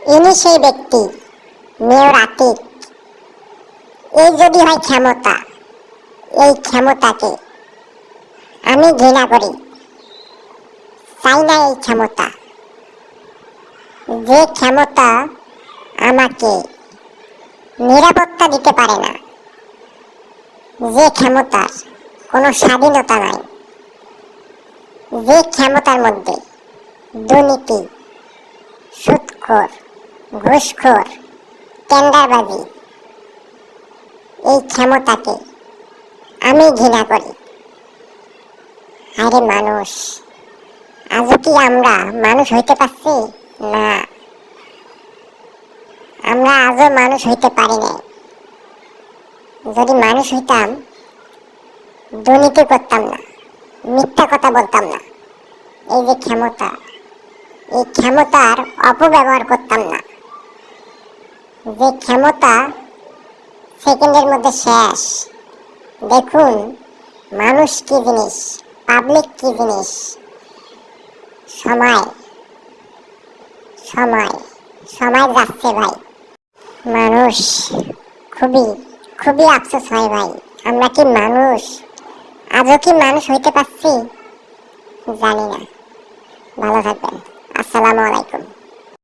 ইনি সেই ব্যক্তি, মেয়র আতিক। এই যদি হয় ক্ষমতা, এই ক্ষমতাকে আমি ঘৃণা করি, চাই না এই ক্ষমতা। যে ক্ষমতা আমাকে নিরাপত্তা দিতে পারে না, যে ক্ষমতার কোনো স্বাধীনতা নাই, যে ক্ষমতার মধ্যে দুর্নীতি, সুদখোর, ঘুষখোর, টেন্ডারবাজি, এই ক্ষমতাকে আমি ঘৃণা করি। আরে মানুষ, আজও কি আমরা মানুষ হইতে পারছি? না, আমরা আজও মানুষ হইতে পারি নাই। যদি মানুষ হইতাম, দুর্নীতি করতাম না, মিথ্যা কথা বলতাম না, এই যে ক্ষমতা, এই ক্ষমতার অপব্যবহার করতাম না। যে ক্ষমতা সেকেন্ডের মধ্যে শেষ। দেখুন মানুষ কি জিনিস, পাবলিক কি জিনিস। সময় সময় সময় যাচ্ছে ভাই। মানুষ খুবই খুবই আফসোস হয় ভাই, আমরা কি মানুষ, আজও কি মানুষ হইতে পারছি? জানি না। ভালো থাকবেন। আসসালামু আলাইকুম।